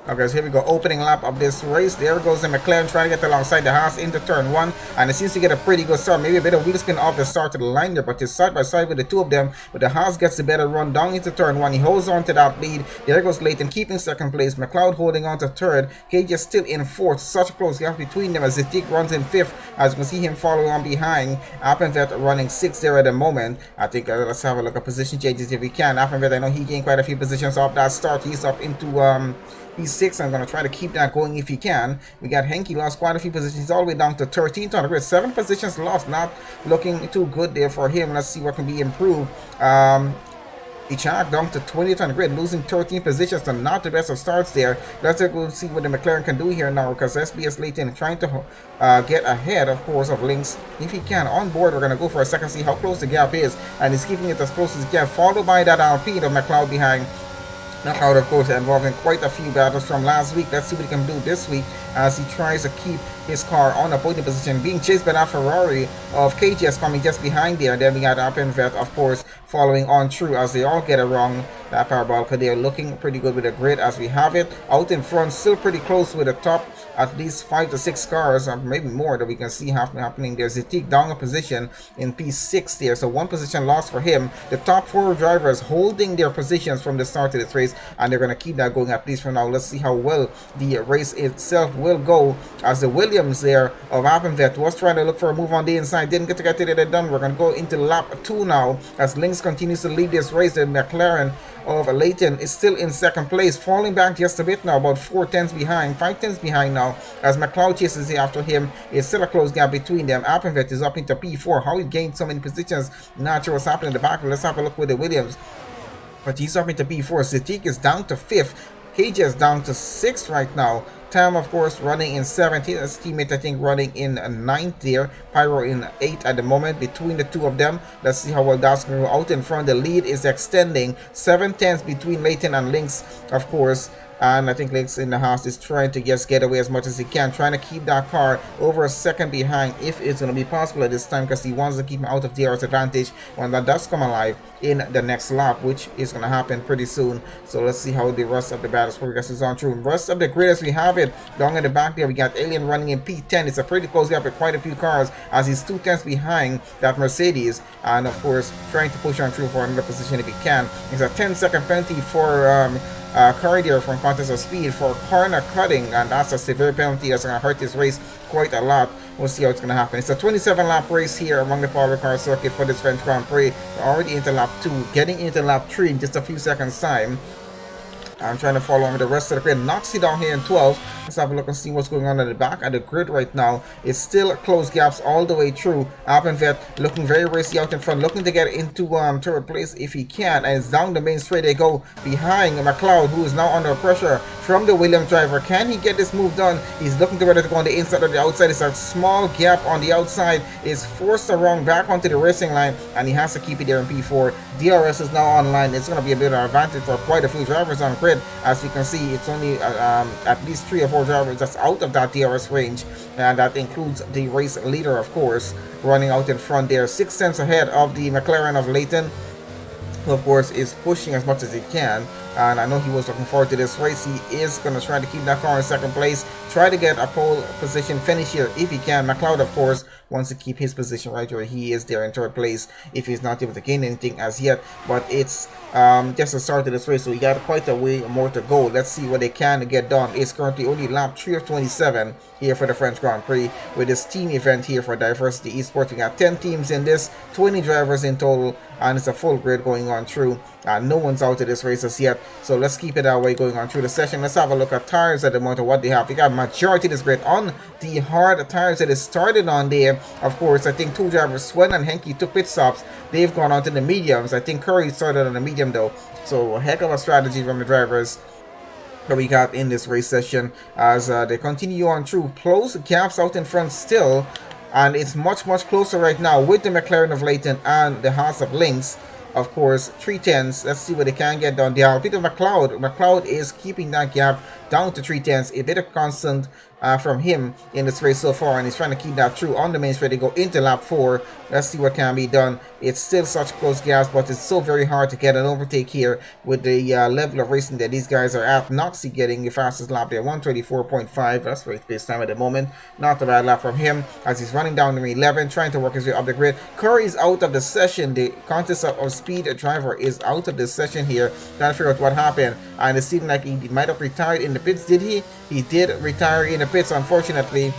Okay, so here we go, opening lap of this race. There goes the McLaren trying to get alongside the Haas into turn 1, and it seems to get a pretty good start. Maybe a bit of wheel spin off the start of the line there, but it's side by side with the two of them. But the Haas gets the better run down into turn 1. He holds on to that lead. There goes Leighton keeping second place. McLeod holding on to third. Cage is still in fourth. Such a close gap between them as Zitik runs in fifth. As you can see him following on behind. Appenvet running sixth there at the moment. I think let's have a look at position changes if we can. Appenvet, I know he gained quite a few positions off that start. He's up into P6. I'm going to try to keep that going if he can. We got Henke lost quite a few positions all the way down to 13th on the grid. 7 positions lost. Not looking too good there for him. Let's see what can be improved. Ichak down to 20th on the grid, losing 13 positions, so not the best of starts there. Let's go see what the McLaren can do here now, because SBS Leighton trying to get ahead, of course, of Lynx. If he can, on board, we're going to go for a second, see how close the gap is, and he's keeping it as close as he can, followed by that Alpine of McLeod behind. McLeod, of course, involved in quite a few battles from last week. Let's see what he can do this week as he tries to keep his car on a podium position, being chased by that Ferrari of KGS coming just behind there. And then we got Appenvet, of course, following on through as they all get it wrong. That Parabolica, they're looking pretty good with the grid as we have it. Out in front, still pretty close with the top, at least 5 to 6 cars, or maybe more, that we can see happening there. Zitik down a position in P6 there, so 1 position lost for him. The top 4 drivers holding their positions from the start of this race, and they're going to keep that going at least for now. Let's see how well the race itself will go, as the Williams there of Appenvet was trying to look for a move on the inside, didn't get to get it done. We're going to go into lap 2 now as Lynx continues to lead this race. The McLaren of Leighton is still in second place, falling back just a bit now, about 4 tenths behind, 5 tenths behind now, as McLeod chases after him. It's still a close gap between them. Appenvet is up into P4. How he gained so many positions, not sure what's happening in the back. Let's have a look with the Williams, but he's up into P4. Zitik is down to 5th. KJ is down to 6th right now. Tam, of course, running in 7th. His teammate, I think, running in 9th there. Pyro in 8th at the moment between the two of them. Let's see how well that's going to go. Out in front, the lead is extending. 7 tenths between Leighton and Lynx, of course. And I think Lynx in the house is trying to just get away as much as he can, trying to keep that car over a second behind if it's going to be possible at this time, because he wants to keep him out of DRS advantage when that does come alive in the next lap, which is going to happen pretty soon. So let's see how the rest of the battles progresses on through. Rest of the grid as we have it down in the back there, we got Alien running in P10. It's a pretty close gap with quite a few cars as he's 2 tenths behind that Mercedes, and of course trying to push on through for another position if he can. It's a 10-second penalty for Cardier from contest of speed for corner cutting, and that's a severe penalty that's going to hurt this race quite a lot. We'll see how it's going to happen. It's a 27-lap race here among the power car circuit for this French Grand Prix. We're already into lap 2, getting into lap 3 in just a few seconds time. I'm trying to follow on with the rest of the grid. Noxie down here in 12. Let's have a look and see what's going on at the back of the grid right now. It's still close gaps all the way through. Appenvet looking very racy out in front, looking to get into third place if he can. And it's down the main straight they go behind McLeod, who is now under pressure from the Williams driver. Can he get this move done? He's looking to whether to go on the inside or the outside. It's a small gap on the outside. It's forced around back onto the racing line, and he has to keep it there in P4. DRS is now online. It's going to be a bit of an advantage for quite a few drivers on grid. As you can see, it's only at least 3 or 4 drivers that's out of that DRS range, and that includes the race leader, of course, running out in front there, 6 tenths ahead of the McLaren of Leighton, who of course is pushing as much as he can. And I know he was looking forward to this race. He is going to try to keep that car in second place, try to get a pole position finish here if he can. McLeod, of course, wants to keep his position right where he is there in third place if he's not able to gain anything as yet. But it's just the start of this race, so we got quite a way more to go. Let's see what they can get done. It's currently only lap 3 of 27 here for the French Grand Prix with this team event here for Diversity Esports. We got 10 teams in this, 20 drivers in total, and it's a full grid going on through. No one's out of this race as yet, so let's keep it that way going on through the session. Let's have a look at tires at the moment of what they have. We got majority of this grid on the hard tires that it started on there. Of course, I think 2 drivers, Swen and Henke, took pit stops. They've gone on to the mediums. I think Curry started on the medium though, so a heck of a strategy from the drivers that we got in this race session as they continue on through. Close gaps out in front still, and it's much closer right now with the McLaren of Leighton and the Haas of Lynx. Of course, 3 tenths. Let's see what they can get done. The Alpine of McLeod is keeping that gap down to 3 tenths. A bit of constant from him in this race so far, and he's trying to keep that true on the main straight to go into lap 4. Let's see what can be done. It's still such close gaps, but it's so very hard to get an overtake here with the level of racing that these guys are at. Noxie getting the fastest lap there, 124.5. That's race pace time at the moment. Not a bad lap from him as he's running down to 11, trying to work his way up the grid. Curry's out of the session. The contest of speed driver is out of the session here. Trying to figure out what happened, and it seemed like he might have retired in the pits. Did he? He did retire in the pits, unfortunately.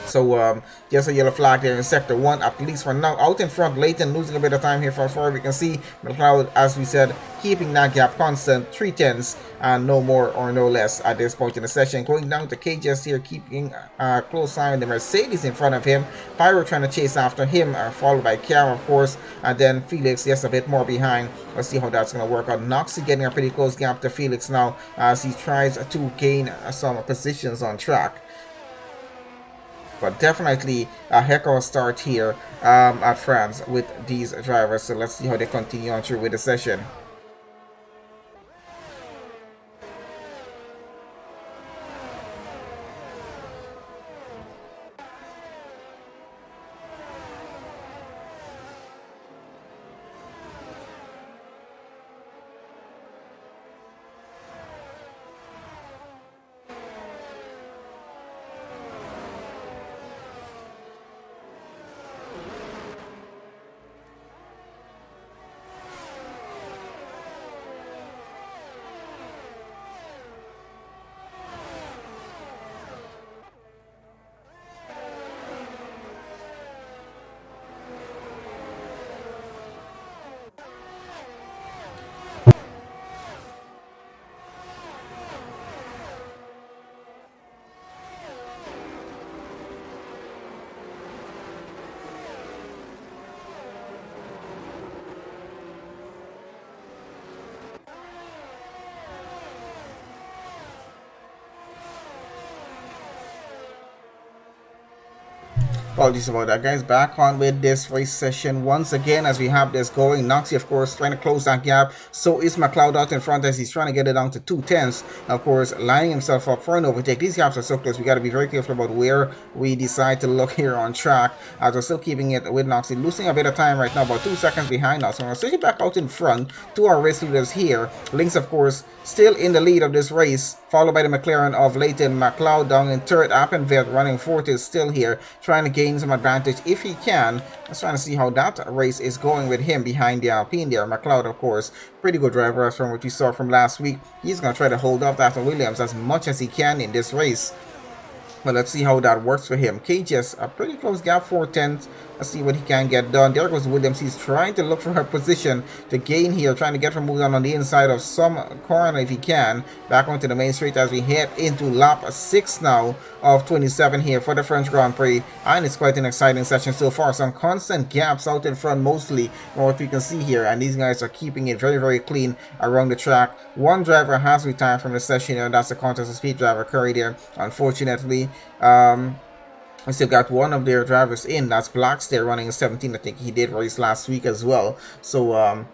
So just a yellow flag there in sector 1, at least for now. Out in front, Leighton losing a bit of time here for far. We can see McLeod, as we said, keeping that gap constant, 3/10 and no more or no less at this point in the session. Going down to KJS here, keeping a close eye on the Mercedes in front of him. Pyro trying to chase after him, followed by Cam, of course, and then Felix just a bit more behind. Let's see how that's going to work out. Noxie getting a pretty close gap to Felix now as he tries to gain some positions on track. But definitely a heck of a start here at France with these drivers. So let's see how they continue on through with the session. Apologies about that, guys. Back on with this race session once again as we have this going. Noxie, of course, trying to close that gap. So is McLeod out in front as he's trying to get it down to 2/10. Of course, lining himself up for an overtake. These gaps are so close. We got to be very careful about where we decide to look here on track. As we're still keeping it with Noxie, losing a bit of time right now, about 2 seconds behind us. So we're switching back out in front to our race leaders here. Lynx, of course, still in the lead of this race, followed by the McLaren of Leighton. McLeod down in third. Appenvet running fourth is still here, trying to gain some advantage if he can. Let's try to see how that race is going with him behind the Alpine there. McLeod, of course, pretty good driver as from what we saw from last week. He's going to try to hold up that Williams as much as he can in this race. But let's see how that works for him. KJS, a pretty close gap, 4/10. Let's see what he can get done. There goes Williams. He's trying to look for a position to gain here, trying to get him moved on the inside of some corner if he can. Back onto the main straight as we head into lap 6 now of 27 here for the French Grand Prix. And it's quite an exciting session so far. Some constant gaps out in front mostly from what we can see here. And these guys are keeping it very, very clean around the track. One driver has retired from the session, and that's the contest of speed driver Curry there, unfortunately. We still got one of their drivers in. That's Blacks there running in 17. I think he did race last week as well. So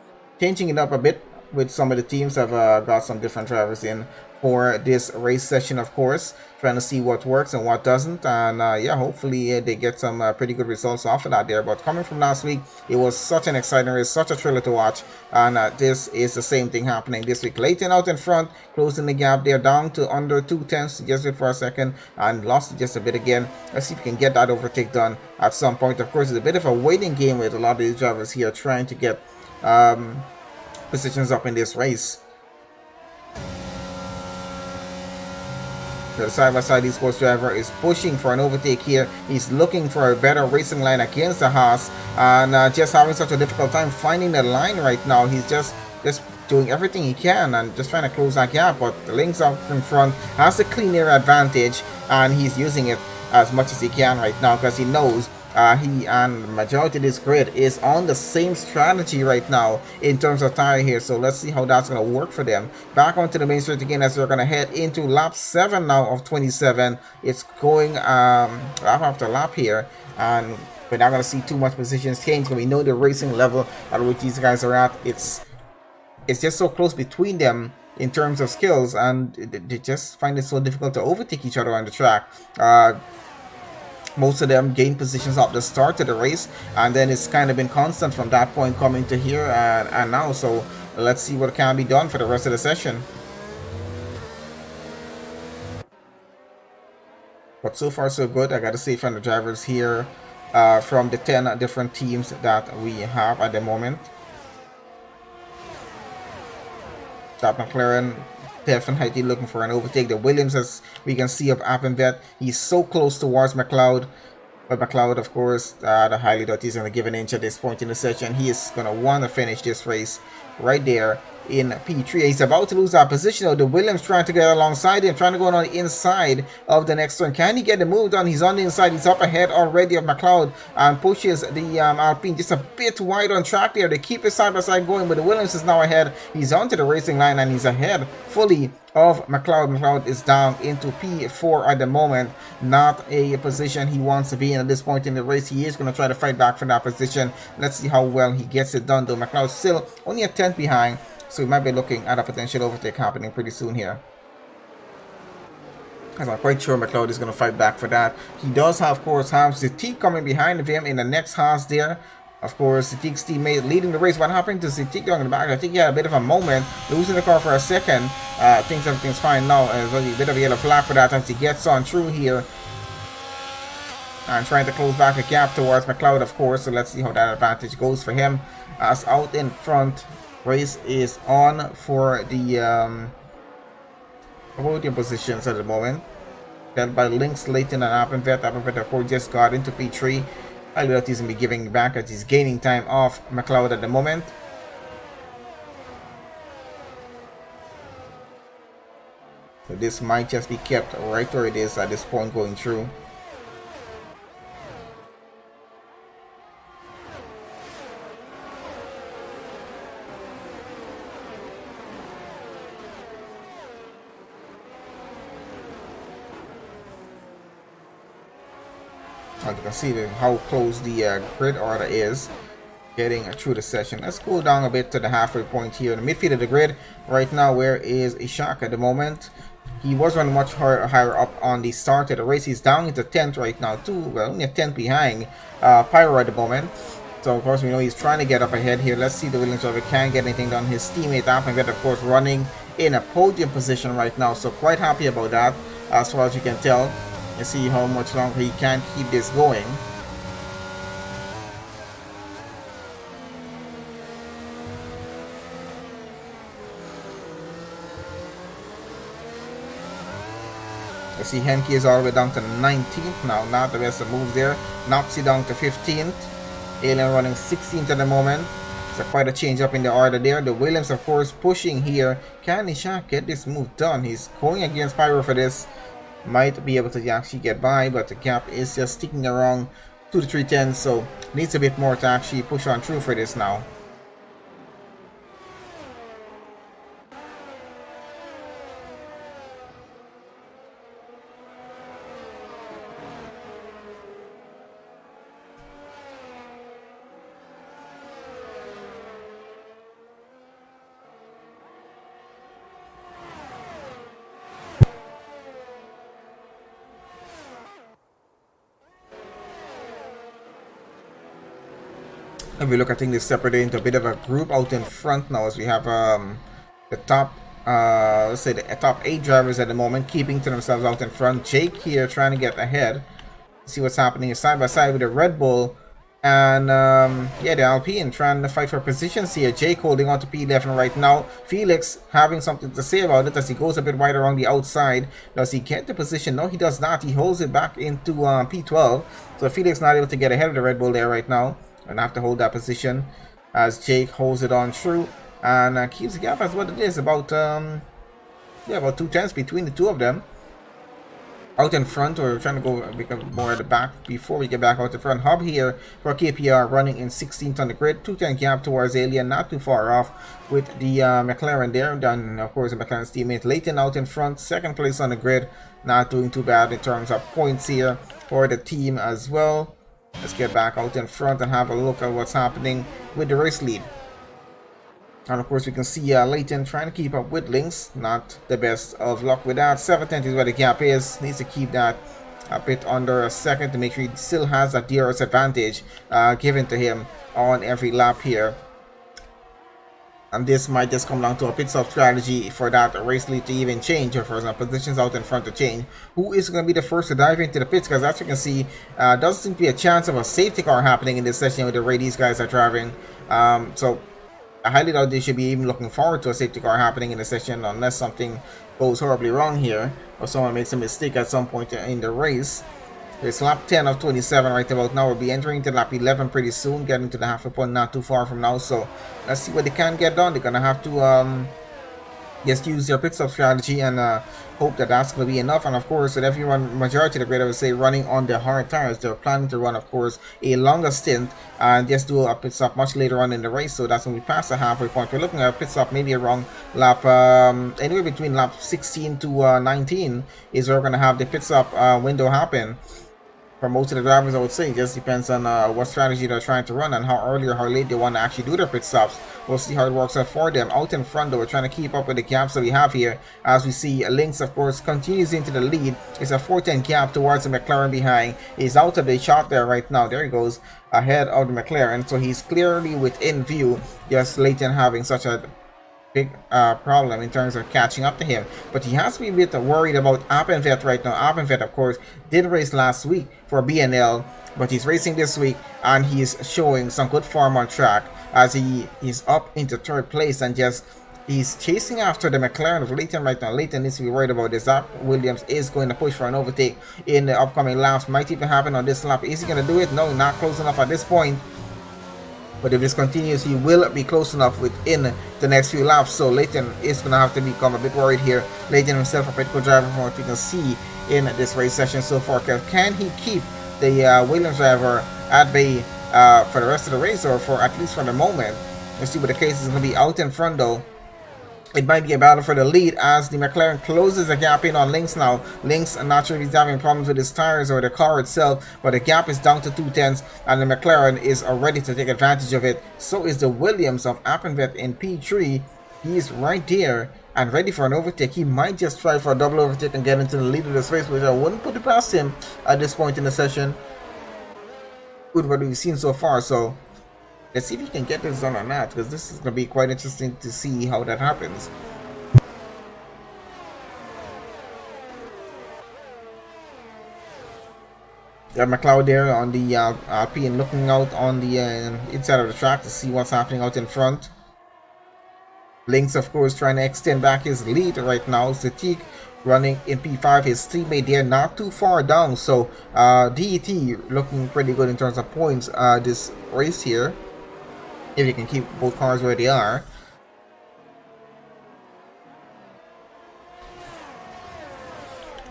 changing it up a bit with some of the teams. Have got some different drivers in for this race session, of course, trying to see what works and what doesn't, and yeah, hopefully they get some pretty good results off of that there. But coming from last week, it was such an exciting race, such a thriller to watch, and this is the same thing happening this week. Leighton out in front, closing the gap there down to under 2/10, just wait for a second, and lost it just a bit again. Let's see if we can get that overtake done at some point. Of course, it's a bit of a waiting game with a lot of these drivers here trying to get positions up in this race. The side-by-side esports driver is pushing for an overtake here. He's looking for a better racing line against the Haas, and just having such a difficult time finding the line right now. He's just doing everything he can and just trying to close that gap, but the Lynx out in front has the clean air advantage, and he's using it as much as he can right now because he knows he and the majority of this grid is on the same strategy right now in terms of tire here. So let's see how that's going to work for them. Back onto the main straight again as we're going to head into lap 7 now of 27. It's going lap after lap here, and we're not going to see too much positions change. We know the racing level at which these guys are at. It's just so close between them in terms of skills, and they just find it so difficult to overtake each other on the track. Most of them gain positions at the start of the race, and then it's kind of been constant from that point coming to here and now. So let's see what can be done for the rest of the session. But so far so good, I gotta say, from the drivers here, from the 10 different teams that we have at the moment. That McLaren definitely looking for an overtake. The Williams, as we can see, of Appenvet, he's so close towards McLeod. But McLeod, of course, the highly doubt he's going to give an inch at this point in the session. He is going to want to finish this race right there in P3. He's about to lose that position, though. The Williams trying to get alongside him, trying to go on the inside of the next turn. Can he get the move done? He's on the inside. He's up ahead already of McLeod and pushes the Alpine just a bit wide on track there. They keep it side by side going, but the Williams is now ahead. He's onto the racing line and he's ahead fully of McLeod. McLeod is down into P4 at the moment. Not a position he wants to be in at this point in the race. He is going to try to fight back from that position. Let's see how well he gets it done, though. McLeod's still only a 10th behind, so we might be looking at a potential overtake happening pretty soon here. As I'm quite sure McLeod is going to fight back for that. He does, of course, have Zitik coming behind of him in the next Haas there. Of course, Zitik's teammate leading the race. What happened to Zitik down in the back? I think he had a bit of a moment, losing the car for a second. Thinks everything's fine now. There's a bit of a yellow flag for that as he gets on through here. And trying to close back a gap towards McLeod, of course. So let's see how that advantage goes for him. As out in front, race is on for the podium positions at the moment. Led by Lynx, Leighton, and Appenvet. Appenvet, of course, just got into P3. I know that he's going to be giving back as he's gaining time off McLeod at the moment. So this might just be kept right where it is at this point going through. As you can see how close the grid order is getting through the session. Let's go down a bit to the halfway point here in the midfield of the grid. Right now, where is Ishak at the moment? He was running much higher up on the start of the race. He's down into 10th right now too. Well, only a 10th behind Pyro at the moment. So of course we know he's trying to get up ahead here. Let's see the Williams driver can get anything done. His teammate Appenvet, of course, running in a podium position right now. So quite happy about that as far as you can tell. And see how much longer he can keep this going. I see Henke is all the way down to 19th now. Not the best of moves there. Knocks you down to 15th. Alien running 16th at the moment. So quite a change up in the order there. The Williams, of course, pushing here. Can Ishak get this move done? He's going against Pyro for this. Might be able to actually get by, but the gap is just sticking around 2 to 3 tenths, so needs a bit more to actually push on through for this now. If we look, I think they separated into a bit of a group out in front now, as we have the top, let's say the top 8 drivers at the moment keeping to themselves out in front. Jake here trying to get ahead. See what's happening side by side with the Red Bull and yeah, the Alpine trying to fight for positions here. Jake holding on to P11 right now. Felix having something to say about it as he goes a bit wide around the outside. Does he get the position? No, he does not. He holds it back into P12. So Felix not able to get ahead of the Red Bull there right now. And have to hold that position as Jake holds it on through and keeps the gap as what it is, about yeah, about 2 tenths between the two of them. Out in front, or trying to go become more at the back before we get back out the front. Hub here for KPR running in 16th on the grid. 2-10 gap towards Alien, not too far off with the McLaren there. Then of course the McLaren's teammate Leighton out in front, 2nd place on the grid. Not doing too bad in terms of points here for the team as well. Let's get back out in front and have a look at what's happening with the race lead. And of course, we can see Leighton trying to keep up with Lynx. Not the best of luck with that. 7th is where the gap is. Needs to keep that a bit under a second to make sure he still has that DRS advantage given to him on every lap here. And this might just come down to a pit stop strategy for that race lead to even change, or for some positions out in front to change. Who is going to be the first to dive into the pits? Because as you can see, doesn't seem to be a chance of a safety car happening in this session with the way these guys are driving. So I highly doubt they should be even looking forward to a safety car happening in the session unless something goes horribly wrong here, or someone makes a mistake at some point in the race. It's lap 10 of 27 right about now. We'll be entering into lap 11 pretty soon, getting to the halfway point not too far from now. So let's see what they can get done. They're gonna have to just use their pit stop strategy and hope that that's going to be enough. And of course, with everyone, majority of the grid, I would say, running on their hard tires, they're planning to run, of course, a longer stint and just do a pit stop much later on in the race. So that's when we pass the halfway point. We're looking at a pit stop maybe around lap anywhere between lap 16 to 19 is where we're going to have the pit stop window happen. For most of the drivers, I would say, it just depends on what strategy they're trying to run and how early or how late they want to actually do their pit stops. We'll see how it works out for them. Out in front, though, we're trying to keep up with the gaps that we have here. As we see, Lynx, of course, continues into the lead. It's a 410 gap towards the McLaren behind. He's out of the shot there right now. There he goes, ahead of the McLaren. So he's clearly within view. Just Leighton having such a big problem in terms of catching up to him, but he has to be a bit worried about Appenvet right now. Appenvet, of course, did race last week for BNL, but he's racing this week and he's showing some good form on track as he is up into 3rd place and just he's chasing after the McLaren of Leighton right now. Leighton needs to be worried about this. Zach Williams is going to push for an overtake in the upcoming laps. Might even happen on this lap. Is he going to do it? No, not close enough at this point. But if this continues, he will be close enough within the next few laps. So Leighton is going to have to become a bit worried here. Leighton himself, a pretty good driver from what we can see in this race session so far. Can he keep the Williams driver at bay for the rest of the race, or for at least for the moment? Let's see what the case is going to be. Out in front, though, it might be a battle for the lead as the McLaren closes the gap in on Lynx now. Lynx, I'm not sure if he's having problems with his tires or the car itself, but the gap is down to 2/10 and the McLaren is ready to take advantage of it. So is the Williams of Appenvet in P3. He's right there and ready for an overtake. He might just try for a double overtake and get into the lead of this race, which I wouldn't put it past him at this point in the session with what we've seen so far. So let's see if he can get this done or not, because this is going to be quite interesting to see how that happens. Got McLeod there on the Alpine, looking out on the inside of the track to see what's happening out in front. Lynx, of course, trying to extend back his lead right now. Satik running in P5, his teammate there not too far down. So DET looking pretty good in terms of points this race here, if you can keep both cars where they are.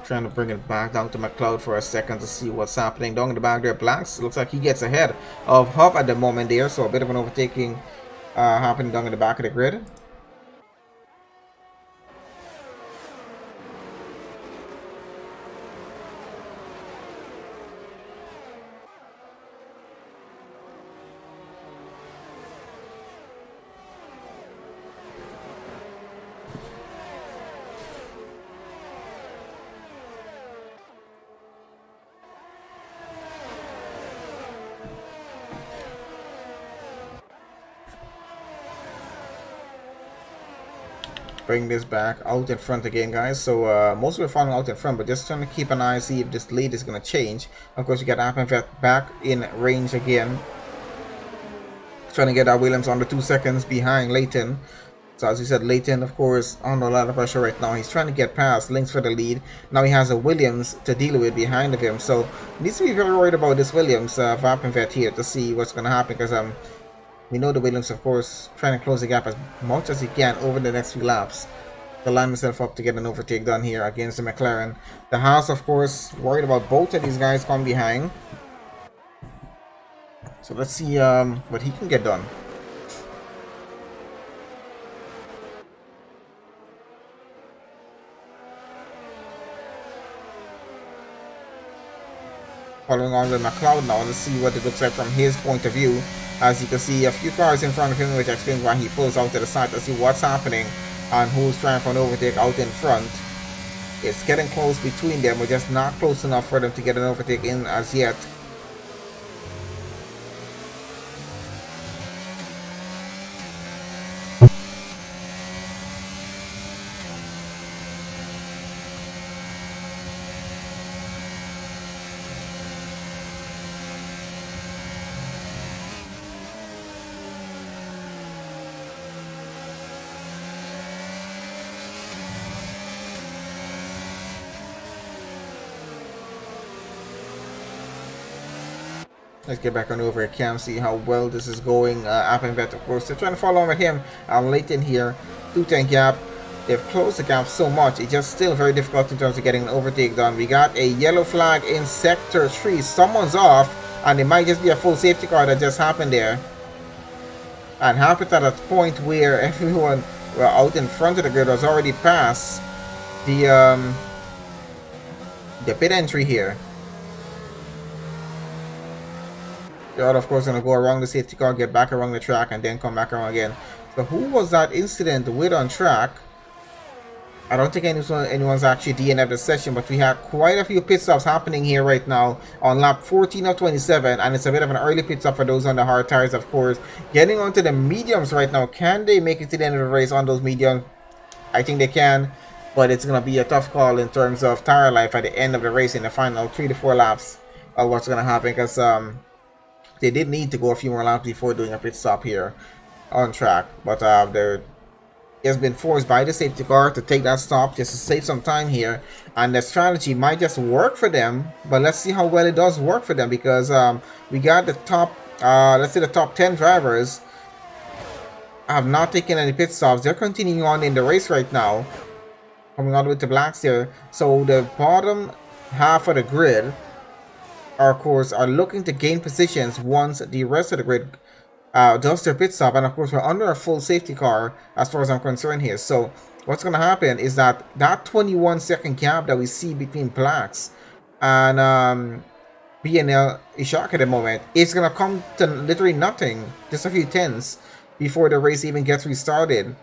Trying to bring it back down to McLeod for a second to see what's happening down in the back there. Blanks looks like he gets ahead of Hub at the moment there, so a bit of an overtaking happening down in the back of the grid. Bring this back out in front again, guys. So most of are falling out in front, but just trying to keep an eye, see if this lead is going to change. Of course, you got Appenvet back in range again, trying to get our Williams under 2 seconds behind Leighton. So as we said, Leighton, of course, under a lot of pressure right now. He's trying to get past Lynx for the lead. Now he has a Williams to deal with behind of him, so he needs to be very worried about this Williams for Appenvet here to see what's going to happen, because we know the Williams, of course, trying to close the gap as much as he can over the next few laps to line himself up to get an overtake done here against the McLaren. The Haas, of course, worried about both of these guys coming behind. So let's see what he can get done. Following on with McLeod now, let's see what it looks like from his point of view. As you can see, a few cars in front of him, which explains why he pulls out to the side to see what's happening and who's trying for an overtake out in front. It's getting close between them, but just not close enough for them to get an overtake in as yet. Let's get back on over at Cam, see how well this is going. Appenvet, of course, they're trying to follow on with him. Leighton here, 210 gap. They've closed the gap so much, it's just still very difficult in terms of getting an overtake done. We got a yellow flag in Sector 3. Someone's off, and it might just be a full safety car that just happened there. And happened at a point where everyone out in front of the grid was already past the pit entry here. They're of course going to go around the safety car, get back around the track, and then come back around again. So who was that incident with on track? I don't think anyone's actually DNF'd the session, but we had quite a few pit stops happening here right now on lap 14 of 27, and it's a bit of an early pit stop for those on the hard tires, of course. Getting onto the mediums right now. Can they make it to the end of the race on those mediums? I think they can, but it's going to be a tough call in terms of tire life at the end of the race in the final 3 to 4 laps of what's going to happen, because they did need to go a few more laps before doing a pit stop here on track, but they're has been forced by the safety car to take that stop just to save some time here, and the strategy might just work for them. But let's see how well it does work for them, because we got the top let's say the top 10 drivers have not taken any pit stops. They're continuing on in the race right now, coming all the way to blacks here. So the bottom half of the grid of course are looking to gain positions once the rest of the grid does their pit stop, and of course we're under a full safety car as far as I'm concerned here. So what's going to happen is that 21-second gap that we see between blacks and BNL Ishak at the moment is going to come to literally nothing, just a few tenths before the race even gets restarted.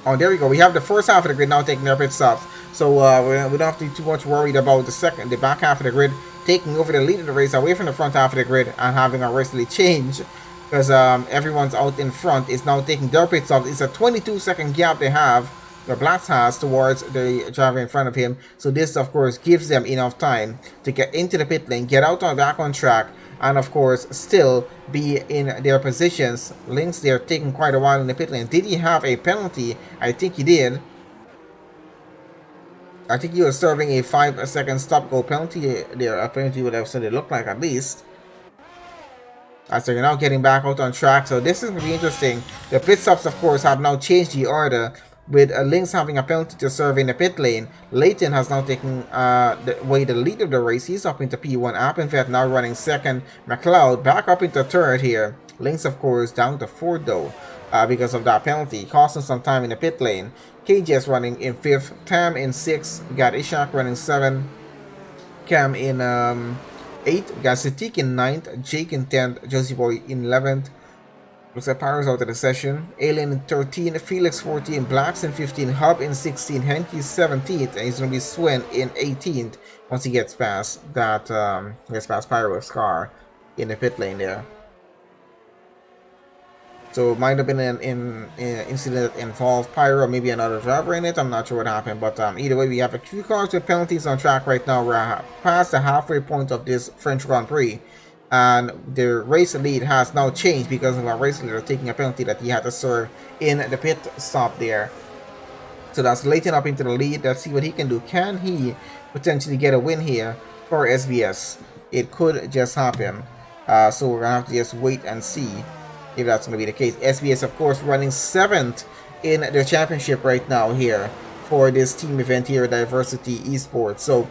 Oh, there we go. We have the first half of the grid now taking their pit stops, so we don't have to be too much worried about the back half of the grid taking over the lead of the race away from the front half of the grid and having a race change, because everyone's out in front is now taking their pit stops. It's a 22-second gap they have, the blacks has, towards the driver in front of him. So this of course gives them enough time to get into the pit lane, get out back on track, and of course still be in their positions. Lynx there taking quite a while in the pit lane. Did he have a penalty? I think he did. I think he was serving a 5-second stop-go penalty there. A penalty would have said it looked like, at least. As they're now getting back out on track. So this is going to be interesting. The pit stops, of course, have now changed the order, with Lynx having a penalty to serve in the pit lane. Leighton has now taken the lead of the race. He's up into P1. Appenvet now running second. McLeod back up into third here. Lynx, of course, down to fourth though, because of that penalty, costing some time in the pit lane. KJS running in 5th, Tam in 6th, we got Ishak running 7th, Cam in 8th, we got Sadiq in 9th, Jake in 10th, Josie Boy in 11th. Looks like Pyro's out of the session. Alien in 13th, Felix 14th, Blacks in 15th, Hub in 16th, Henke 17th, and he's going to be Swen in 18th once he gets past that, Pyro's car in the pit lane there. So it might have been an incident that involved Pyro, maybe another driver in it. I'm not sure what happened, but either way, we have a few cars with penalties on track right now. We're past the halfway point of this French Grand Prix, and the race lead has now changed because of our race leader taking a penalty that he had to serve in the pit stop there. So that's Leighton up into the lead. Let's see what he can do. Can he potentially get a win here for SBS? It could just happen. So we're gonna have to just wait and see if that's going to be the case. SBS, of course, running 7th in the championship right now here for this team event here, Diversity Esports. So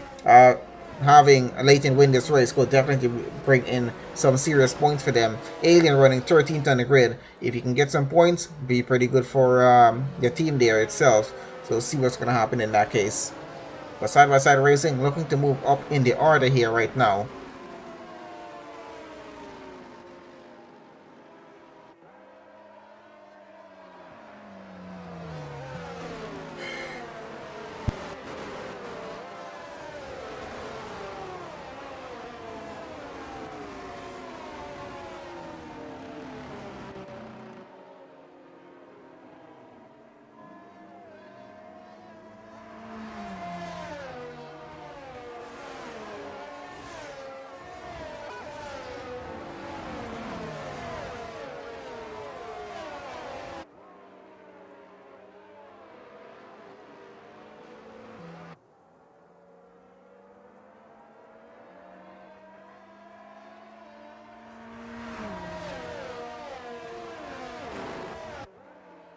having Leighton win this race could definitely bring in some serious points for them. Alien running 13th on the grid. If you can get some points, be pretty good for the team there itself. So see what's going to happen in that case. But side-by-side racing looking to move up in the order here right now.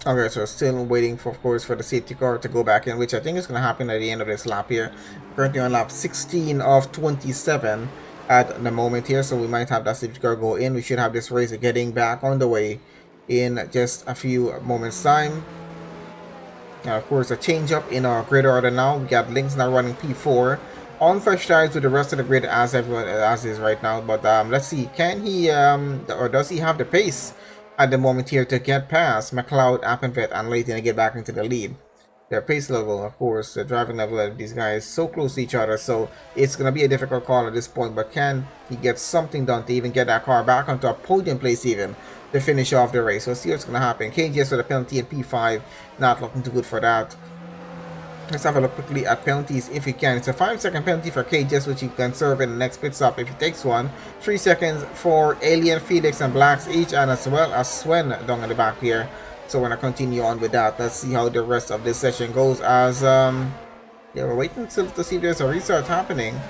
Okay, so still waiting for, of course, for the safety car to go back in, which I think is going to happen at the end of this lap here. Currently on lap 16 of 27 at the moment here, so we might have that safety car go in. We should have this race getting back on the way in just a few moments time. Now, of course, a change up in our grid order now. We got Lynx now running P4 on fresh tires with the rest of the grid as everyone as is right now. But let's see, can he or does he have the pace at the moment here to get past McLeod, Appenvet, and Leighton and get back into the lead? Their pace level, of course, the driving level of these guys so close to each other, so it's gonna be a difficult call at this point. But can he get something done to even get that car back onto a podium place even to finish off the race? We'll see what's gonna happen. KGS with a penalty in P5, not looking too good for that. Let's have a look quickly at penalties if you can. It's a 5-second penalty for KGS, which he can serve in the next pit stop if he takes one. 3 seconds for Alien, Felix, and Blacks each, and as well as Swen down in the back here. So we're gonna continue on with that. Let's see how the rest of this session goes. As yeah, we're waiting still to see if there's a restart happening.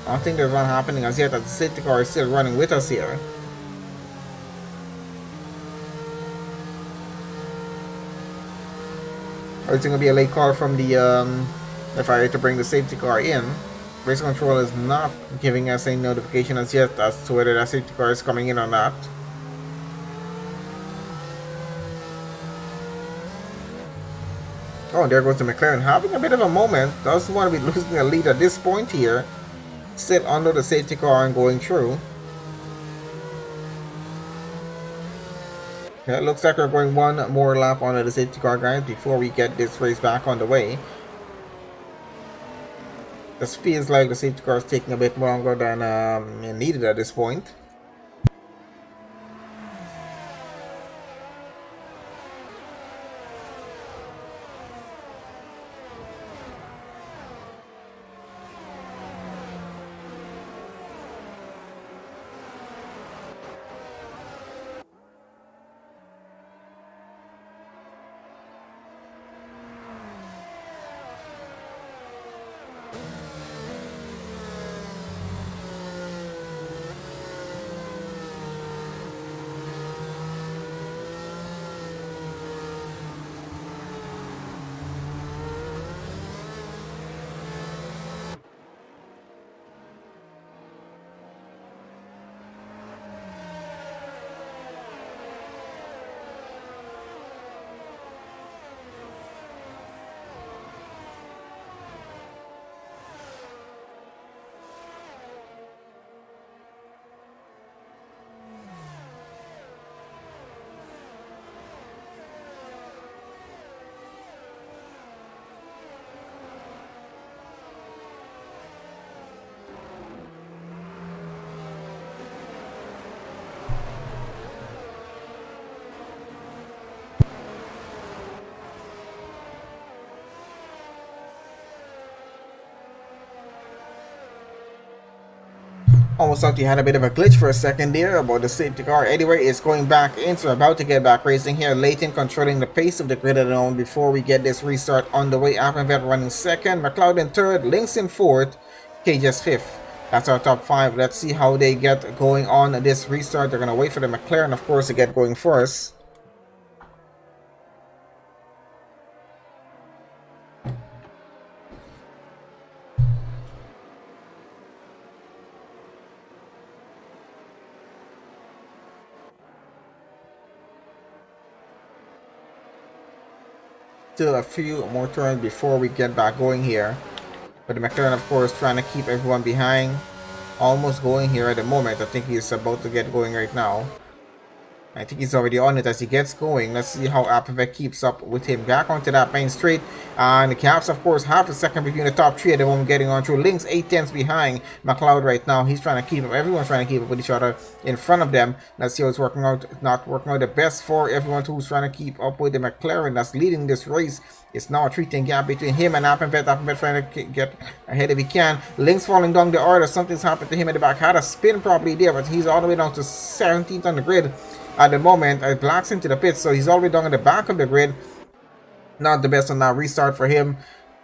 I don't think there's one happening as yet, as the safety car is still running with us here. Or it's gonna be a late call from the FIA to bring the safety car in. Race control is not giving us any notification as yet as to whether that safety car is coming in or not. Oh, there goes the McLaren, having a bit of a moment. Doesn't want to be losing a lead at this point here. Still under the safety car and going through. Yeah, it looks like we're going one more lap on the safety car, guys, before we get this race back on the way. This feels like the safety car is taking a bit longer than needed at this point. Almost thought you had a bit of a glitch for a second there about the safety car. Anyway, it's going back in, so we're about to get back racing here. Leighton controlling the pace of the grid alone before we get this restart on the way. Appenvet running second, McLeod in third, Lynx in fourth, KJ's fifth. That's our top 5. Let's see how they get going on this restart. They're going to wait for the McLaren, of course, to get going first. Still a few more turns before we get back going here. But the McLaren, of course, trying to keep everyone behind. Almost going here at the moment. I think he's about to get going right now. I think he's already on it as he gets going. Let's see how Appenvet keeps up with him. Back onto that main straight. And the Caps, of course, half a second between the top 3 at the moment getting on through. Lynx 8/10 behind McLeod right now. He's trying to keep up. Everyone's trying to keep up with each other in front of them. Let's see how it's working out. It's not working out the best for everyone who's trying to keep up with the McLaren that's leading this race. It's now a 3-10 gap between him and Appenvet. Appenvet trying to get ahead if he can. Lynx falling down the order. Something's happened to him at the back. Had a spin probably there, but he's all the way down to 17th on the grid. At the moment, it blocks into the pit, so he's already down at the back of the grid. Not the best on that restart for him.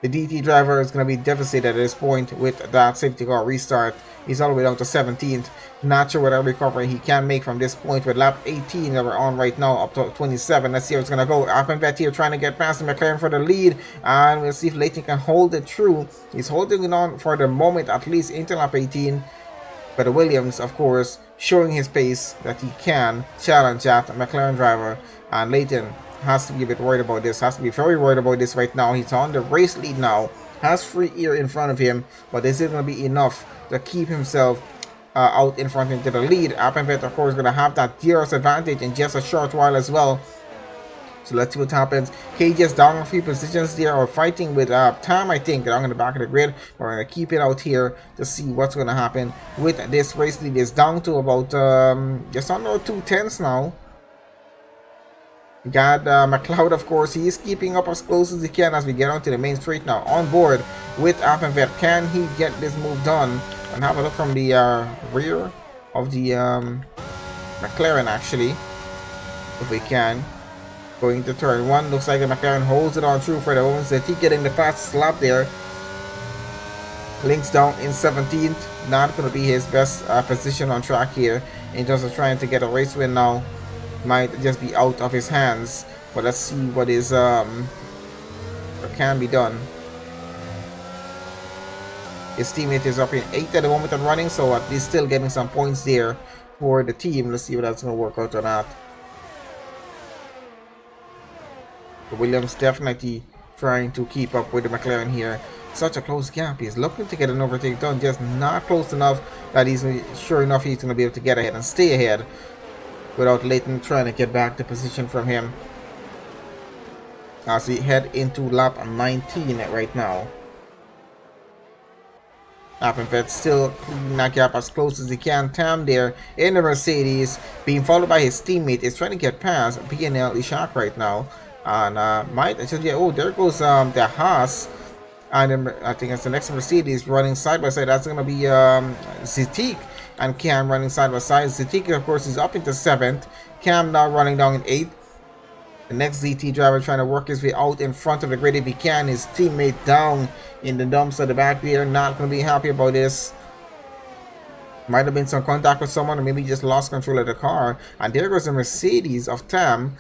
The DT driver is going to be devastated at this point with that safety car restart. He's all the way down to 17th. Not sure what recovery he can make from this point with lap 18 that we're on right now up to 27. Let's see how it's going to go. Appenvet here trying to get past the McLaren for the lead. And we'll see if Leighton can hold it through. He's holding it on for the moment, at least into lap 18. But Williams, of course, showing his pace that he can challenge that McLaren driver. And Leighton has to be a bit worried about this, has to be very worried about this right now. He's on the race lead now, has free air in front of him, but this is going to be enough to keep himself out in front into the lead. Appenvet, of course, is going to have that DRS advantage in just a short while as well. So let's see what happens. KJ's down a few positions there, or fighting with Tam, I think, down in the back of the grid. We're going to keep it out here to see what's going to happen with this race lead. Is down to about just under 2 tenths now. We got McLeod, of course. He is keeping up as close as he can as we get onto the main straight now. On board with Appenvet. Can he get this move done? And have a look from the rear of the McLaren, actually, if we can. Going to turn 1. Looks like the McLaren holds it on through for the moment. So he getting the fastest lap there. Links down in 17th. Not going to be his best position on track here in terms of trying to get a race win now. Might just be out of his hands, but let's see what is what can be done. His teammate is up in 8th at the moment and running, so at least still getting some points there for the team. Let's see what that's going to work out or not. But Williams definitely trying to keep up with the McLaren here. Such a close gap. He's looking to get an overtake done, just not close enough that he's sure enough he's going to be able to get ahead and stay ahead, without Leighton trying to get back the position from him. As we head into lap 19 right now. Appenvet still cleaning that gap as close as he can. Tam there in the Mercedes, being followed by his teammate, is trying to get past BNL Ishak right now. And might actually, oh, there goes the Haas. And then I think it's the next Mercedes running side by side. That's going to be Zitik and Cam running side by side. Zitik, of course, is up into 7th. Cam now running down in 8th. The next ZT driver trying to work his way out in front of the grid if he can. His teammate down in the dumps at the back there. Not going to be happy about this. Might have been some contact with someone, or maybe just lost control of the car. And there goes the Mercedes of Tam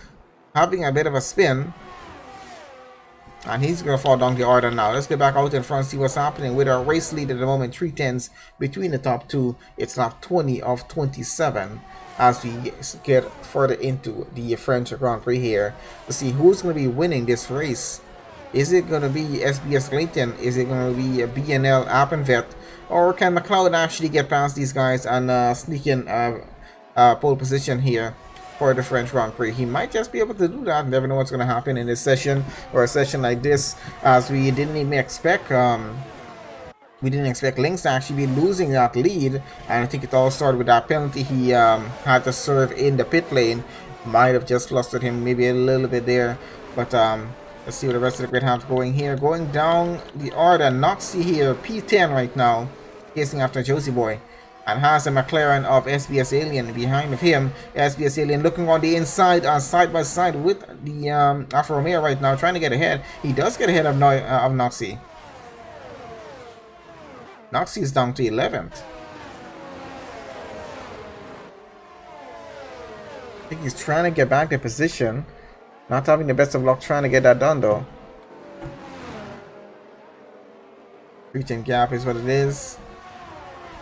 having a bit of a spin. And he's going to fall down the order now. Let's get back out in front and see what's happening with our race lead at the moment. 3 tenths between the top two. It's lap 20 of 27 as we get further into the French Grand Prix here to see who's going to be winning this race. Is it going to be SBS Leighton? Is it going to be BNL Appenvet? Or can McLeod actually get past these guys and sneak in pole position here for the French Grand Prix? He might just be able to do that. Never know what's going to happen in this session, or a session like this, as we didn't even expect Lynx to actually be losing that lead. And I think it all started with that penalty he had to serve in the pit lane. Might have just flustered him maybe a little bit there, but let's see what the rest of the grid has going here. Going down the order, Noxie here, P10 right now, chasing after Josie Boy. And has a McLaren of SBS Alien behind of him. SBS Alien looking on the inside, side by side with the Alfa Romeo right now, trying to get ahead. He does get ahead of Noxie. Noxie is down to 11th. I think he's trying to get back the position. Not having the best of luck trying to get that done though. 3-10 gap is what it is.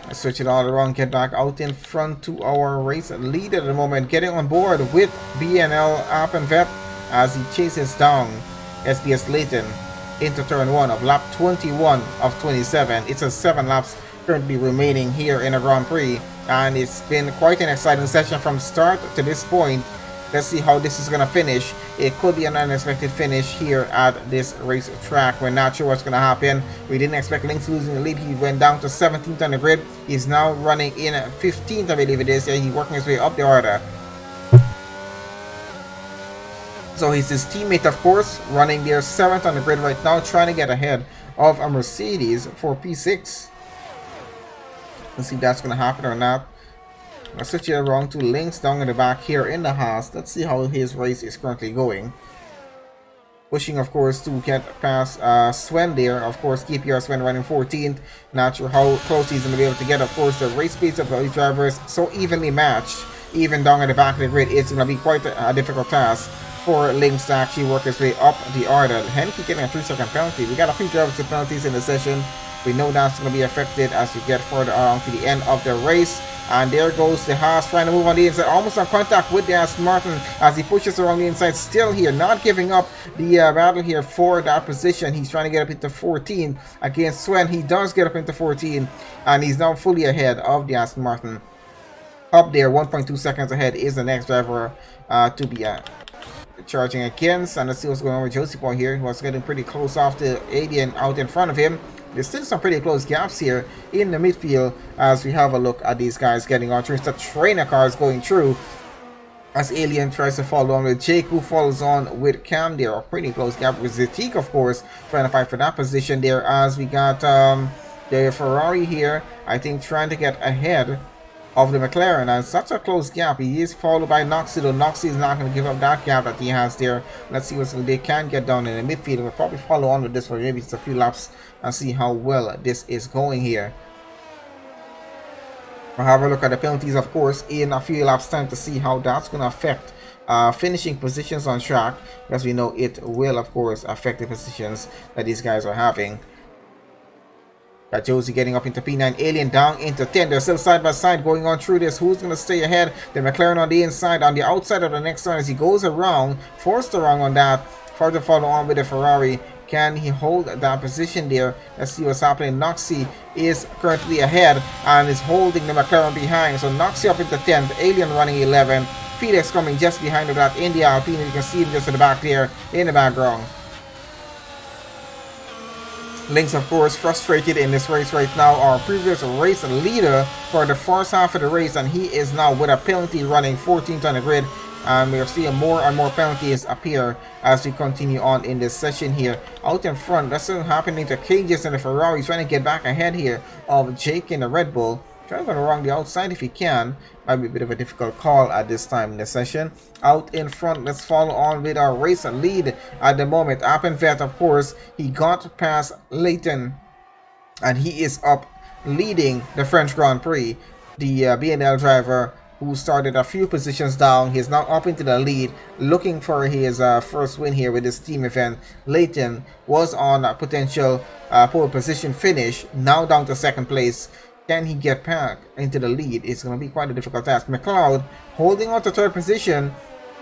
I switch it all around, get back out in front to our race leader at the moment, getting on board with BNL Appenvet as he chases down SBS Leighton into turn 1 of lap 21 of 27. It's a 7 laps currently remaining here in a Grand Prix, and it's been quite an exciting session from start to this point. Let's see how this is going to finish. It could be an unexpected finish here at this race track. We're not sure what's going to happen. We didn't expect Lynx losing the lead. He went down to 17th on the grid. He's now running in 15th, I believe it is. Yeah, he's working his way up the order. So he's his teammate, of course, running there 7th on the grid right now, trying to get ahead of a Mercedes for P6. Let's see if that's going to happen or not. I'll switch it around to Lynx down in the back here in the Haas. Let's see how his race is currently going. pushing, of course, to get past Sven there. Of course, KPR Sven running 14th. Not sure how close he's going to be able to get. Of course, the race speeds of these drivers so evenly matched, even down at the back of the grid. It's going to be quite a difficult task for Lynx to actually work his way up the order. Henke getting a 3-second penalty. We got a few drivers with penalties in the session. We know that's going to be affected as we get further along to the end of the race. And there goes the Haas trying to move on the inside, almost on contact with the Aston Martin as he pushes around the inside, still here, not giving up the battle here for that position. He's trying to get up into 14 against Sven. He does get up into 14, and he's now fully ahead of the Aston Martin. Up there, 1.2 seconds ahead is the next driver to be charging against. And let's see what's going on with Josie Boy here. He was getting pretty close off the alien out in front of him. There's still some pretty close gaps here in the midfield as we have a look at these guys getting on through. The trainer cars going through as Alien tries to follow on with Jake, who follows on with Cam there. A pretty close gap with Zetik, of course, trying to fight for that position there as we got the Ferrari here, I think, trying to get ahead of the McLaren, and such a close gap. He is followed by Noxie, though Noxie is not going to give up that gap that he has there. Let's see what they can get down in the midfield. We'll probably follow on with this for maybe just a few laps and see how well this is going here. We'll have a look at the penalties, of course, in a few laps time to see how that's going to affect finishing positions on track, because we know it will, of course, affect the positions that these guys are having. Got Josie getting up into P9, Alien down into 10. They're still side by side going on through this. Who's going to stay ahead? The McLaren on the inside, on the outside of the next turn as he goes around, forced around on that. Further follow on with the Ferrari. Can he hold that position there? Let's see what's happening. Noxie is currently ahead and is holding the McLaren behind. So Noxie up into 10th, Alien running 11. Felix coming just behind of that in the Alpine. You can see him just in the back there in the background. Lynx, of course, frustrated in this race right now. Our previous race leader for the first half of the race, and he is now with a penalty running 14th on the grid. And we are seeing more and more penalties appear as we continue on in this session here. Out in front, that's what's happening to Cages and the Ferrari, trying to get back ahead here of Jake in the Red Bull. Trying to go around the outside if he can. Might be a bit of a difficult call at this time in the session. Out in front, let's follow on with our race lead at the moment. Appenvet, of course, he got past Leighton, and he is up leading the French Grand Prix. The B&L driver who started a few positions down, he's now up into the lead, looking for his first win here with this team event. Leighton was on a potential pole position finish, now down to second place. Can he get back into the lead? It's going to be quite a difficult task. McLeod holding on to third position,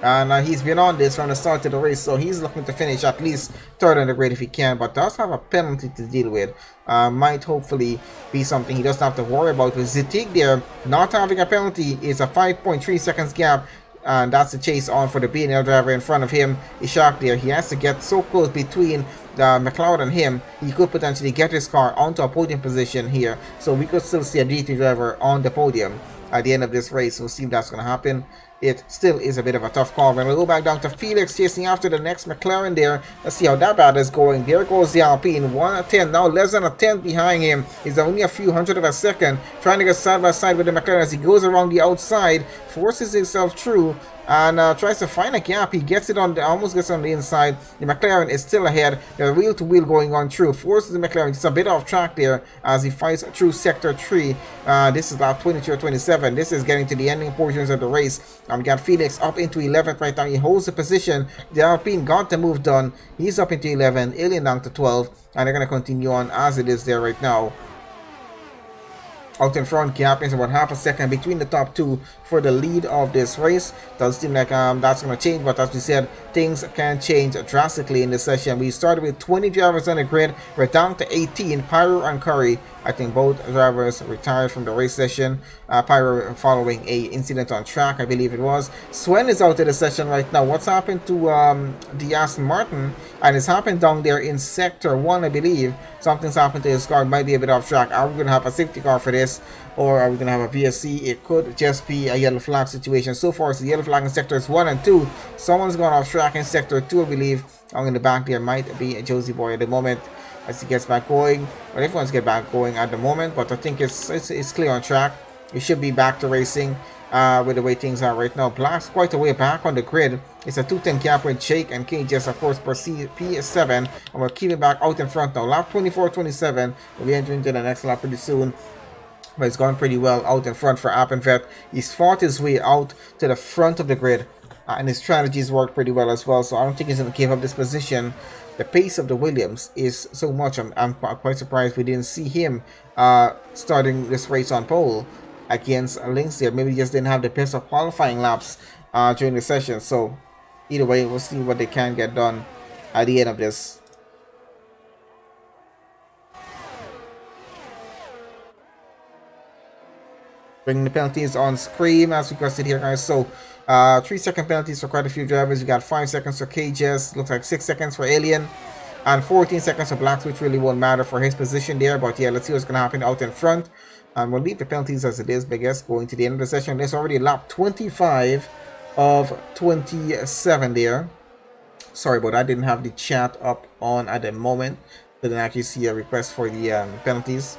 and he's been on this from the start of the race, so he's looking to finish at least third on the grid if he can, but does have a penalty to deal with. Might hopefully be something he doesn't have to worry about. With Zetik there not having a penalty, it's a 5.3 seconds gap, and that's the chase on for the B&L driver in front of him. Ishak there, he has to get so close between McLeod and him, he could potentially get his car onto a podium position here, so we could still see a DT driver on the podium at the end of this race. We'll see if that's going to happen. It still is a bit of a tough call. We're going to go back down to Felix chasing after the next McLaren there. Let's see how that battle is going. There goes the Alpine, 1:10, now less than a tenth behind him. He's only a few hundred of a second, trying to get side by side with the McLaren as he goes around the outside, forces himself through, and tries to find a gap. He gets it on the, almost gets on the inside. The McLaren is still ahead. The wheel to wheel going on through, forces the McLaren just a bit off track there as he fights through sector 3. This is lap 22 or 27. This is getting to the ending portions of the race. We got Felix up into 11th right now. He holds the position. The Alpine got the move done. He's up into 11, Alien down to 12, and they're going to continue on as it is there right now. Out in front, gap is about half a second between the top two for the lead of this race. Doesn't seem like that's going to change, but as we said, things can change drastically in this session. We started with 20 drivers on the grid. We're down to 18. Pyro and Curry, I think both drivers retired from the race session. Pyro following a incident on track, I believe it was. Sven is out of the session right now. What's happened to the Aston Martin? And it's happened down there in sector 1, I believe. Something's happened to his car. Might be a bit off track. Are we going to have a safety car for this, or are we going to have a VSC? It could just be a yellow flag situation. So far, it's the yellow flag in sectors 1 and 2. Someone's gone off track in sector 2, I believe. Out in the back there might be a Josie Boy at the moment as he gets back going. Well, everyone's get back going at the moment, but I think it's clear on track. We should be back to racing. with the way things are right now. Black's quite a way back on the grid. It's a 210 gap with Jake and KJS, of course, per P7. And we'll keep it back out in front now. Lap 24-27. We'll be entering into the next lap pretty soon. But it's gone pretty well out in front for Appenvet. He's fought his way out to the front of the grid. And his strategies worked pretty well as well. So I don't think he's going to give up this position. The pace of the Williams is so much. I'm quite surprised we didn't see him starting this race on pole against Lynx there. Maybe he just didn't have the best of qualifying laps during the session. So either way, we'll see what they can get done at the end of this. Bringing the penalties on screen as requested here, guys. So 3-second penalties for quite a few drivers. We got 5 seconds for KJS, looks like 6 seconds for Alien, and 14 seconds for Blacks, which really won't matter for his position there. But yeah, let's see what's going to happen out in front. And we'll leave the penalties as it is, but I guess going to the end of the session. There's already lap 25 of 27 there. Sorry about that, I didn't have the chat up on at the moment. Didn't actually see a request for the penalties.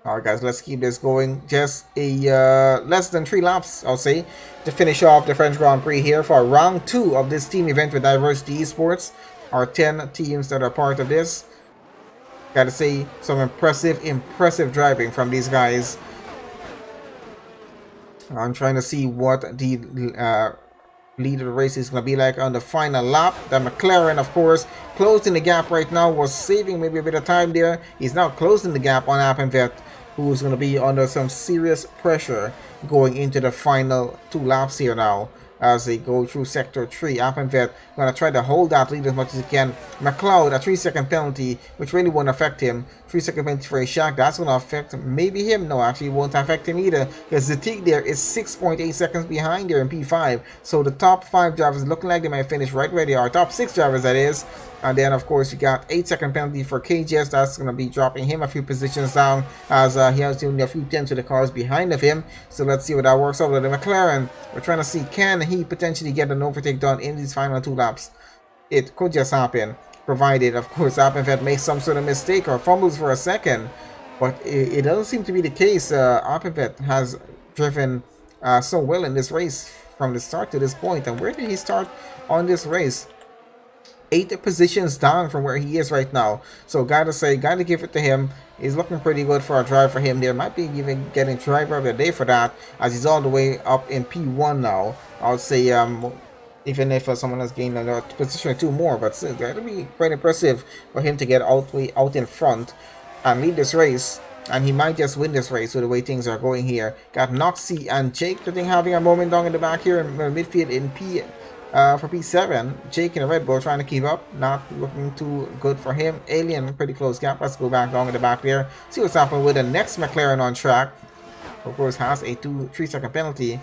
Alright guys, let's keep this going. Just a less than 3 laps, I'll say, to finish off the French Grand Prix here for round 2 of this team event with Diversity Esports. Our 10 teams that are part of this. Gotta say, some impressive driving from these guys. I'm trying to see what the lead of the race is going to be like on the final lap. The McLaren, of course, closing the gap right now, was saving maybe a bit of time there. He's now closing the gap on Appenvet, who's going to be under some serious pressure going into the final 2 laps here now as they go through sector 3. Appenvet going to try to hold that lead as much as he can. McLeod, a 3-second penalty, which really won't affect him. 3-second penalty for a shock. That's going to affect maybe him. No, actually, it won't affect him either, because Zatig there is 6.8 seconds behind there in P5. So the top 5 drivers looking like they might finish right where they are. Top 6 drivers, that is. And then, of course, you got 8-second penalty for KJS. That's going to be dropping him a few positions down, as he has only a few tenths of the cars behind of him. So let's see what that works out with the McLaren. We're trying to see, can he potentially get an overtake done in these final 2 laps? It could just happen, provided, of course, Appenvet makes some sort of mistake or fumbles for a second. But it doesn't seem to be the case. Appenvet has driven so well in this race from the start to this point. And where did he start on this race? 8 positions down from where he is right now. So gotta give it to him. He's looking pretty good for a drive for him there. Might be even getting driver of the day for that, as he's all the way up in P1 now. I would say even if someone has gained a position or 2 more, but still, that'll be quite impressive for him to get out in front and lead this race. And he might just win this race with the way things are going here. Got Noxie and Jake, I think, having a moment down in the back here in midfield in for P7. Jake in a Red Bull trying to keep up. Not looking too good for him. Alien, pretty close gap. Let's go back down in the back there. See what's happening with the next McLaren on track. Of course, has a 3-second penalty.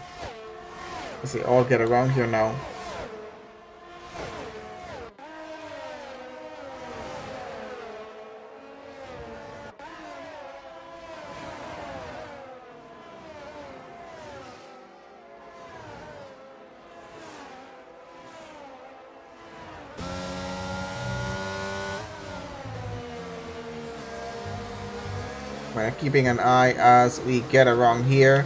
Let's see, all get around here now. Keeping an eye as we get around here.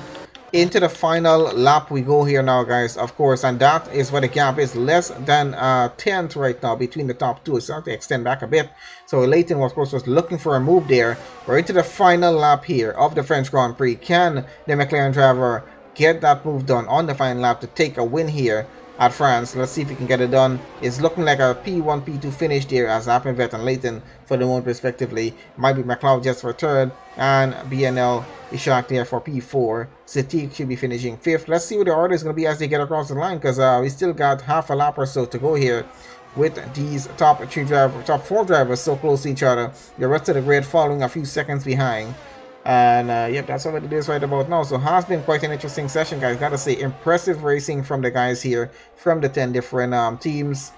Into the final lap we go here now, guys, of course, and that is where the gap is less than 10th right now between the top 2. It's starting to extend back a bit. So Leighton, of course, was looking for a move there. We're into the final lap here of the French Grand Prix. Can the McLaren driver get that move done on the final lap to take a win here at France? Let's see if we can get it done. It's looking like a P1, P2 finish there as Appenvet and Leighton for the moment respectively. Might be McLeod just for 3rd, and BNL is shocked there for P4. Zatig should be finishing 5th. Let's see what the order is going to be as they get across the line, because we still got half a lap or so to go here with these top 4 drivers so close to each other. The rest of the grid following a few seconds behind. And yep, that's what it is right about now. So has been quite an interesting session, guys. Gotta say, impressive racing from the guys here from the 10 different teams.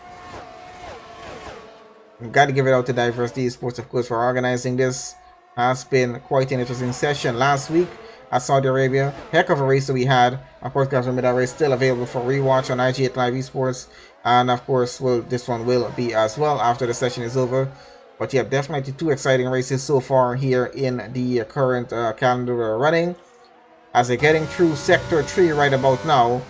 Gotta give it out to Diversity Esports, of course, for organizing this. Has been quite an interesting session last week at Saudi Arabia. Heck of a race that we had. Of course, guys, remember that race still available for rewatch on IG8Live Esports. And of course, this one will be as well after the session is over. But yeah, definitely 2 exciting races so far here in the current calendar we're running. As they're getting through Sector 3 right about now.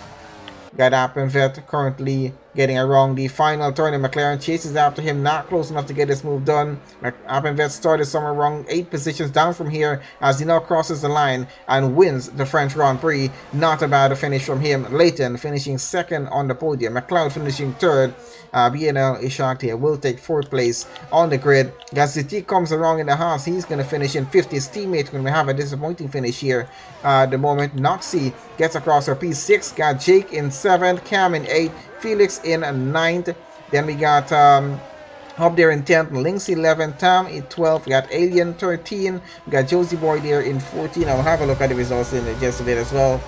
Got Appenvet currently getting around the final turn, and McLaren chases after him, not close enough to get this move done. Appenvet started somewhere around 8 positions down from here as he now crosses the line and wins the French Grand Prix. Not a bad finish from him. Leighton finishing second on the podium, McLeod finishing third. BNL Ishakti will take 4th place on the grid. Gaziti comes around in the Haas. He's going to finish in 5th. His teammate going to have a disappointing finish here. The moment Noxie gets across her P6, got Jake in 7th, Cam in 8th, Felix in 9th. Then we got up there in 10th, Lynx 11th, Tam in 12th, we got Alien 13, we got Josie Boy there in 14. I'll have a look at the results in just a bit as well.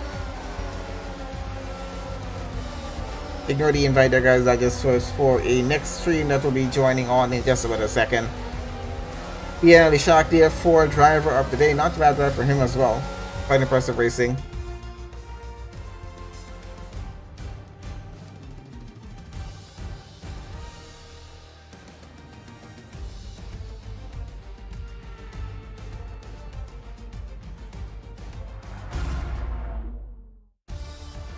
Ignore the invite there, guys. That just was for a next stream that will be joining on in just about a second. Yeah, the Shark there for driver of the day. Not bad drive for him as well. Quite impressive racing.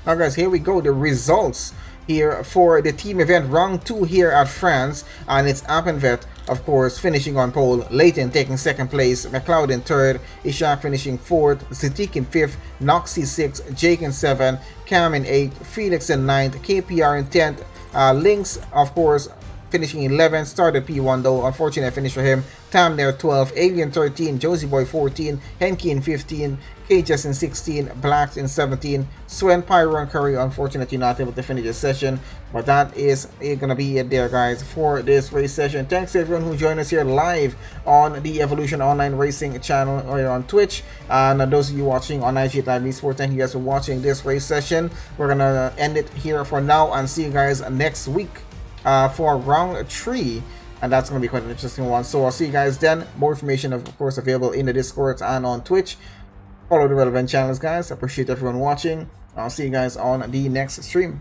Now guys, here we go, the results here for the team event round 2 here at France, and it's Appenvet of course finishing on pole, Leighton taking 2nd place, McLeod in 3rd, Ishak finishing 4th, Zatik in 5th, Noxie 6th, Jake in 7th, Cam in 8th, Felix in 9th, KPR in 10th, Lynx of course finishing 11th, started P1 though, unfortunate finish for him. Tam there 12, Alien 13, Josie Boy 14, Henke in 15, Cages in 16, Blacks in 17, Swen, Pyro and Curry unfortunately not able to finish the session, but that is gonna be it there guys for this race session. Thanks to everyone who joined us here live on the Evolution Online Racing channel or on Twitch, and those of you watching on IG8Live Esports, thank you guys for watching this race session. We're gonna end it here for now and see you guys next week for round 3, and that's going to be quite an interesting one. So I'll see you guys then. More information of course available in the Discord and on Twitch. Follow the relevant channels guys. I appreciate everyone watching. I'll see you guys on the next stream.